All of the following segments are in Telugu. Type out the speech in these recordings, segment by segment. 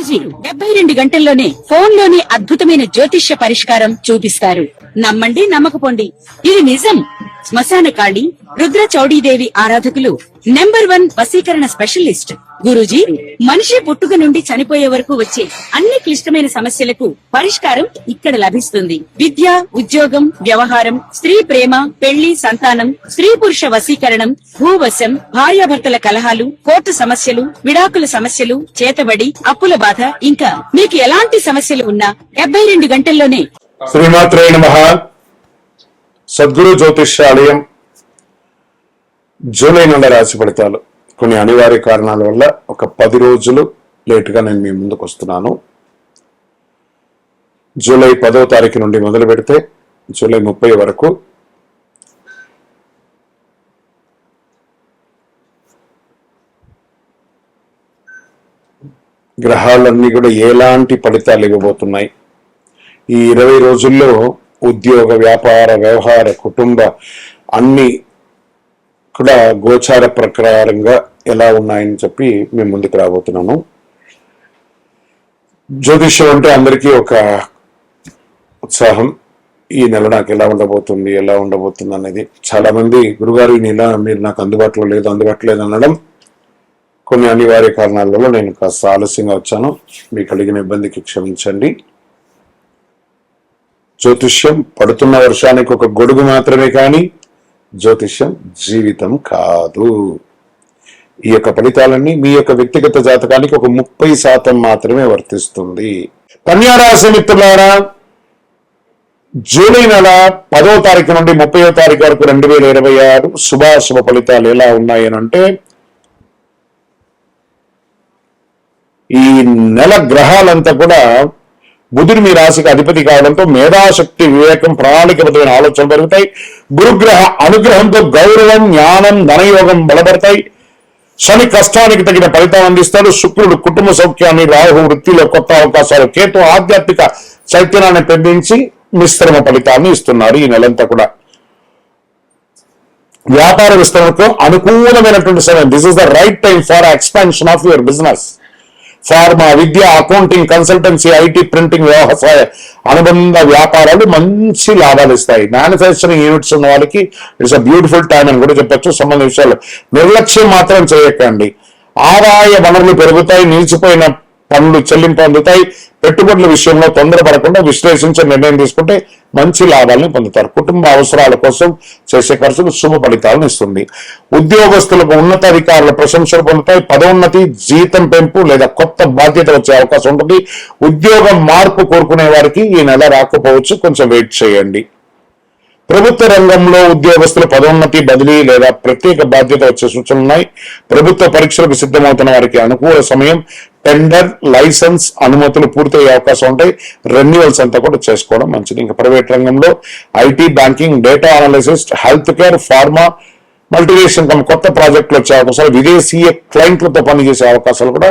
గురూజీ 72 గంటల్లోనే ఫోన్ లోని అద్భుతమైన జ్యోతిష్య పరిష్కారం చూపిస్తారు. నమ్మండి, నమ్మకపోండి, ఇది నిజం. శ్మశాన కాళి రుద్ర చౌడీదేవి ఆరాధకులు నంబర్ 1 వశీకరణ స్పెషలిస్ట్ గురూజీ. మనిషి పుట్టుక నుండి చనిపోయే వరకు వచ్చే అన్ని క్లిష్టమైన సమస్యలకు పరిష్కారం ఇక్కడ లభిస్తుంది. విద్య, ఉద్యోగం, వ్యవహారం, స్త్రీ ప్రేమ, పెళ్లి, సంతానం, స్త్రీ పురుష వశీకరణం, భూవశం, భార్యాభర్తల కలహాలు, కోర్టు సమస్యలు, విడాకుల సమస్యలు, చేతబడి, అప్పుల బాధ, ఇంకా మీకు ఎలాంటి సమస్యలు ఉన్నా 72 గంటల్లోనే. శ్రీమాత్రే నమః. సద్గురు జ్యోతిష్యాలయం జూలై నెల రాశి ఫలితాలు. కొన్ని అనివార్య కారణాల వల్ల ఒక 10 రోజులు లేటుగా నేను మీ ముందుకు వస్తున్నాను. జూలై 10వ తారీఖు నుండి మొదలు పెడితే జూలై 30 వరకు గ్రహాలన్నీ కూడా ఎలాంటి ఫలితాలు ఇవ్వబోతున్నాయి, ఈ 20 రోజుల్లో ఉద్యోగ, వ్యాపార, వ్యవహార, కుటుంబ అన్ని కూడా గోచార ప్రకారంగా ఎలా ఉన్నాయని చెప్పి మేము ముందుకు రాబోతున్నాను. జ్యోతిష్యం అంటే అందరికీ ఒక ఉత్సాహం. ఈ నెల నాకు ఎలా ఉండబోతుంది అనేది. చాలా మంది గురుగారు ఈ నెల మీరు నాకు అందుబాటులో లేదు అనడం కొన్ని అనివార్య కారణాల వల్ల నేను కాస్త ఆలస్యంగా వచ్చాను. మీకు కలిగిన ఇబ్బందికి క్షమించండి. జ్యోతిష్యం పడుతున్న వర్షానికి ఒక గొడుగు మాత్రమే, కానీ జ్యోతిష్యం జీవితం కాదు. ఈ యొక్క ఫలితాలన్నీ మీ యొక్క వ్యక్తిగత జాతకానికి ఒక 30% మాత్రమే వర్తిస్తుంది. కన్యారాశి మిత్రులారా, జూలై నెల 10వ తారీఖు నుండి 30వ తారీఖు వరకు 2026 శుభాశుభ ఫలితాలు ఎలా ఉన్నాయనంటే, ఈ నెల గ్రహాలంతా కూడా బుధుడు మీ రాశికి అధిపతి కావడంతో మేధాశక్తి, వివేకం, ప్రణాళికబద్ధమైన ఆలోచనలు పెరుగుతాయి. గురుగ్రహ అనుగ్రహంతో గౌరవం, జ్ఞానం, ధనయోగం బలపడతాయి. శని కష్టానికి తగిన ఫలితం అందిస్తాడు. శుక్రుడు కుటుంబ సౌఖ్యాన్ని, రాహు వృత్తిలో కొత్త అవకాశాలు, కేతు ఆధ్యాత్మిక చైతన్యాన్ని పెంచి మిశ్రమ ఫలితాన్ని ఇస్తున్నారు. ఈ నెలంతా కూడా వ్యాపార విస్తరణకు అనుకూలమైనటువంటి సమయం. This is the right time for expansion of your business. Pharma, Vidya, accounting, consultancy, IT, printing, వ్యవసాయ అనుబంధ వ్యాపారాలు మంచి లాభాలు ఇస్తాయి. మ్యానుఫ్యాక్చరింగ్ యూనిట్స్ ఉన్న వాళ్ళకి ఇట్స్ అ బ్యూటిఫుల్ టైం అని కూడా చెప్పచ్చు. సంబంధ విషయాలు నిర్లక్ష్యం మాత్రం చేయకండి. ఆదాయ వనరులు పెరుగుతాయి. నిలిచిపోయిన పనులు చెల్లింపు అందుతాయి. పెట్టుబడుల విషయంలో తొందరపడకుండా విశ్లేషించే నిర్ణయం తీసుకుంటే మంచి లాభాలను పొందుతారు. కుటుంబ అవసరాల కోసం చేసే ఖర్చులు శుభ ఫలితాలను ఇస్తుంది. ఉద్యోగస్తులకు ఉన్నతాధికారుల ప్రశంసలు పొందుతాయి. పదోన్నతి, జీతం పెంపు లేదా కొత్త బాధ్యత వచ్చే అవకాశం ఉంటుంది. ఉద్యోగం మార్పు కోరుకునే వారికి ఈ నెల రాకపోవచ్చు, కొంచెం వెయిట్ చేయండి. ప్రభుత్వ రంగంలో ఉద్యోగస్తుల పదోన్నతి, బదిలీ లేదా ప్రత్యేక బాధ్యత వచ్చే సూచనలు ఉన్నాయి. ప్రభుత్వ పరీక్షలకు సిద్ధమవుతున్న వారికి అనుకూల సమయం. టెండర్, లైసెన్స్, అనుమతులు పూర్తయ్యే అవకాశం ఉంటాయి. రెన్యువల్స్ అంతా కూడా చేసుకోవడం మంచిది. ఇంకా ప్రైవేట్ రంగంలో IT, banking, data analysis, health care, pharma, multinational కొత్త ప్రాజెక్టులు వచ్చే అవకాశాలు, విదేశీయ క్లయింట్లతో పనిచేసే అవకాశాలు కూడా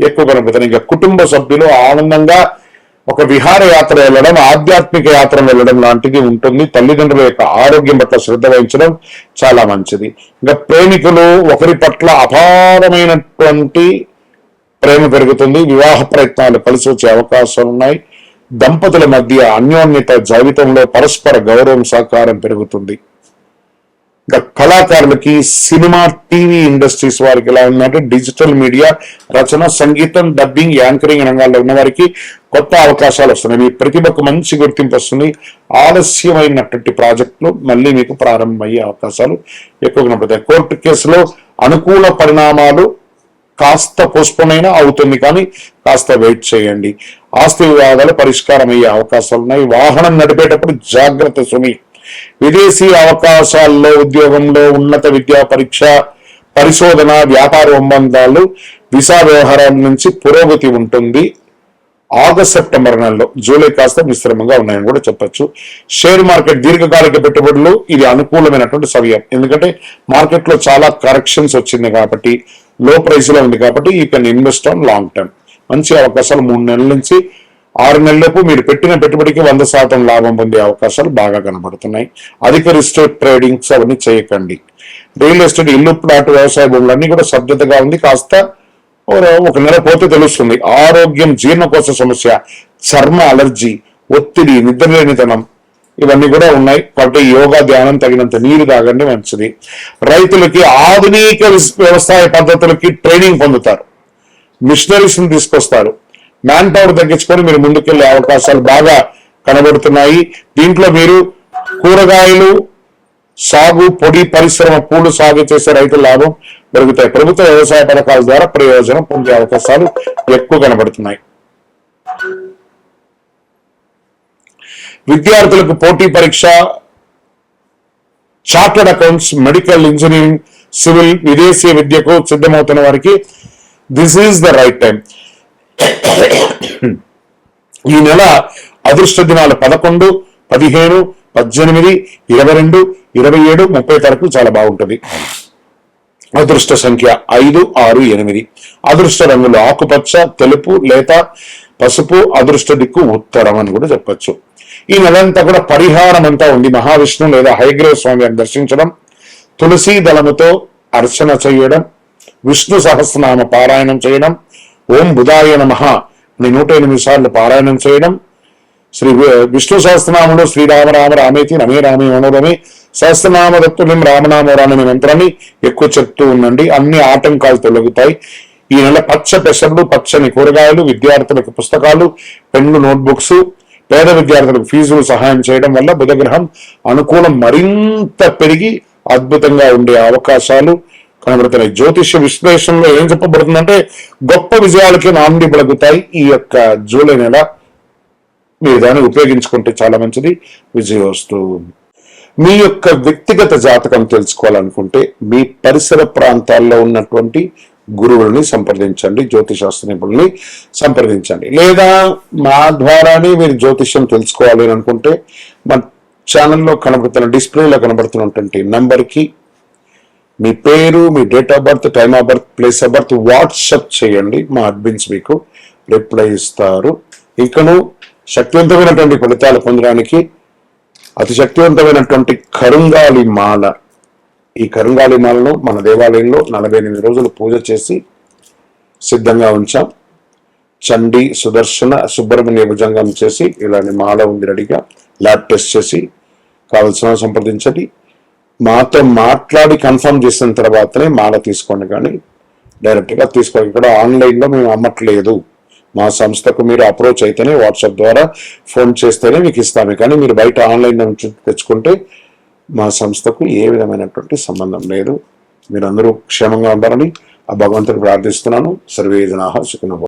ఎక్కువ కనిపిస్తాయి. ఇంకా కుటుంబ సభ్యులు ఆనందంగా ఒక విహార యాత్ర వెళ్ళడం, ఆధ్యాత్మిక యాత్ర వెళ్ళడం లాంటిది ఉంటుంది. తల్లిదండ్రుల యొక్క ఆరోగ్యం పట్ల శ్రద్ధ వహించడం చాలా మంచిది. ఇంకా ప్రేమికులు ఒకరి పట్ల అపారమైనటువంటి ప్రేమ పెరుగుతుంది. వివాహ ప్రయత్నాలు కలిసి వచ్చే అవకాశాలు ఉన్నాయి. దంపతుల మధ్య అన్యోన్యత, జీవితంలో పరస్పర గౌరవం, సహకారం పెరుగుతుంది. ఇంకా కళాకారులకి సినిమా, టీవీ ఇండస్ట్రీస్ వారికి ఎలా ఉందంటే డిజిటల్ మీడియా, రచన, సంగీతం, డబ్బింగ్, యాంకరింగ్ రంగాల్లో ఉన్న వారికి కొత్త అవకాశాలు వస్తున్నాయి. మీ ప్రతిభకు మంచి గుర్తింపు వస్తుంది. ఆలస్యమైనటువంటి ప్రాజెక్టులు మళ్ళీ మీకు ప్రారంభమయ్యే అవకాశాలు ఎక్కువగా కనపడతాయి. కోర్టు కేసులో అనుకూల పరిణామాలు కాస్త పోస్ట్పోన్ అయినా అవుతుంది, కానీ కాస్త వెయిట్ చేయండి. ఆస్తి వివాదాలు పరిష్కారం అయ్యే అవకాశాలు ఉన్నాయి. వాహనం నడిపేటప్పుడు జాగ్రత్త సుమి. విదేశీ అవకాశాల్లో, ఉద్యోగంలో, ఉన్నత విద్యా పరీక్ష, పరిశోధన, వ్యాపార ఒప్పందాలు, వీసా వ్యవహారాల నుంచి పురోగతి ఉంటుంది. ఆగస్ట్, సెప్టెంబర్ నెలలో, జూలై కాస్త మిశ్రమంగా ఉన్నాయని కూడా చెప్పచ్చు. షేర్ మార్కెట్, దీర్ఘకాలిక పెట్టుబడులు ఇది అనుకూలమైనటువంటి సమయం. ఎందుకంటే మార్కెట్ లో చాలా కరెక్షన్స్ వచ్చింది కాబట్టి, లో ప్రైస్ లో ఉంది కాబట్టి you can invest on long term. మంచి అవకాశాలు 3 నెలల నుంచి 6 నెలలకు మీరు పెట్టిన పెట్టుబడికి 100% లాభం పొందే అవకాశాలు బాగా కనబడుతున్నాయి. అధిక రిస్క్ ట్రేడింగ్స్ అవన్నీ చేయకండి. రియల్ ఎస్టేట్, ఇల్లు, ప్లాట్, వ్యవసాయ భూములన్నీ కూడా సభ్యతగా ఉంది. కాస్త ఒక నెల పోతే తెలుస్తుంది. ఆరోగ్యం, జీర్ణకోశ సమస్య, చర్మ అలర్జీ, ఒత్తిడి, నిద్రలేనితనం ఇవన్నీ కూడా ఉన్నాయి. కాబట్టి యోగా, ధ్యానం, తగినంత నీరు తాగండి, మంచిది. రైతులకి ఆధునిక వ్యవసాయ పద్ధతులకి ట్రైనింగ్ పొందుతారు, మిషనరీస్ ని తీసుకొస్తారు, మ్యాన్ పవర్ తగ్గించుకొని మీరు ముందుకెళ్లే అవకాశాలు బాగా కనబడుతున్నాయి. దీంట్లో మీరు కూరగాయలు సాగు, పొడి పరిశ్రమ, పూలు సాగు చేసే రైతుల లాభం పెరుగుతాయి. ప్రభుత్వ వ్యవసాయ పథకాల ద్వారా ప్రయోజనం పొందే అవకాశాలు ఎక్కువ కనబడుతున్నాయి. విద్యార్థులకు పోటీ పరీక్ష, chartered accounts, medical, engineering, civil, విదేశీ విద్యకు సిద్ధమవుతున్న వారికి this is the right time. ఈ నెల అదృష్ట దినాలు 11, 15, 18, 22, 27, 30 తారీఖు చాలా బాగుంటుంది. అదృష్ట సంఖ్య 5, 6, 8. అదృష్ట రంగులు ఆకుపచ్చ, తెలుపు, లేత, పసుపు. అదృష్ట దిక్కు ఉత్తరం అని కూడా చెప్పచ్చు. ఈ నెలంతా కూడా పరిహారం అంతా ఉంది. మహావిష్ణు లేదా హయగ్రీవ స్వామిని దర్శించడం, తులసి దళముతో అర్చన చేయడం, విష్ణు సహస్రనామ పారాయణం చేయడం, ఓం బుధాయ నమః అని 108 సార్లు పారాయణం చేయడం, శ్రీ విష్ణు సహస్రనామంలో శ్రీరామ రామ రామేతి రమే రామే మనోరమే సహస్రనామ దత్తులం రామనామరాని మంత్రాన్ని ఎక్కువ చెప్తూ ఉండండి. అన్ని ఆటంకాలు తొలగుతాయి. ఈ నెల పచ్చ పెసర్లు, పచ్చని కూరగాయలు, విద్యార్థులకు పుస్తకాలు, పెన్ను, నోట్బుక్స్, పేద విద్యార్థులకు ఫీజులు సహాయం చేయడం వల్ల బుధగ్రహం అనుకూలం మరింత పెరిగి అద్భుతంగా ఉండే అవకాశాలు కనబడుతున్నాయి. జ్యోతిష్య విశ్లేషణలో ఏం చెప్పబడుతుందంటే గొప్ప విజయాలకి నాంది పలుకుతాయి. ఈ యొక్క జూలై నెల మీరు దాన్ని ఉపయోగించుకుంటే చాలా మంచిది. విజయోస్తు. మీ యొక్క వ్యక్తిగత జాతకం తెలుసుకోవాలనుకుంటే మీ పరిసర ప్రాంతాల్లో ఉన్నటువంటి గురువుల్ని సంప్రదించండి, జ్యోతిశాస్త్ర నిపుణుల్ని సంప్రదించండి. లేదా మా ద్వారానే మీరు జ్యోతిష్యం తెలుసుకోవాలి అని అనుకుంటే మా ఛానల్లో కనబడుతున్న డిస్ప్లేలో కనబడుతున్నటువంటి నంబర్కి మీ పేరు, మీ date of birth, time of birth, place of birth WhatsApp చేయండి. మా అడ్మిన్స్ మీకు రిప్లై ఇస్తారు. ఇకను శక్తివంతమైనటువంటి ఫలితాలు పొందడానికి అతి శక్తివంతమైనటువంటి కరుంగాలి మాల, ఈ కరుంగాలి మాలను మన దేవాలయంలో 48 రోజులు పూజ చేసి సిద్ధంగా ఉంచాం. చండీ, సుదర్శన, సుబ్రహ్మణ్య భుజంగం చేసి ఇలాంటి మాల ఉంది రెడీగా. ల్యాబ్ టెస్ట్ చేసి కావలసిన సంప్రదించండి. మాతో మాట్లాడి కన్ఫర్మ్ చేసిన తర్వాతనే మాల తీసుకోండి, కానీ డైరెక్ట్గా తీసుకోండి. ఇక్కడ ఆన్లైన్లో మేము అమ్మట్లేదు. మా సంస్థకు మీరు అప్రోచ్ అయితేనే, వాట్సాప్ ద్వారా ఫోన్ చేస్తేనే మీకు ఇస్తాము. కానీ మీరు బయట ఆన్లైన్ నుంచి తెచ్చుకుంటే మా సంస్థకు ఏ విధమైనటువంటి సంబంధం లేదు. మీరందరూ క్షేమంగా ఉండాలని ఆ భగవంతుడు ప్రార్థిస్తున్నాను. సర్వే జనాః సుఖినో భవంతు.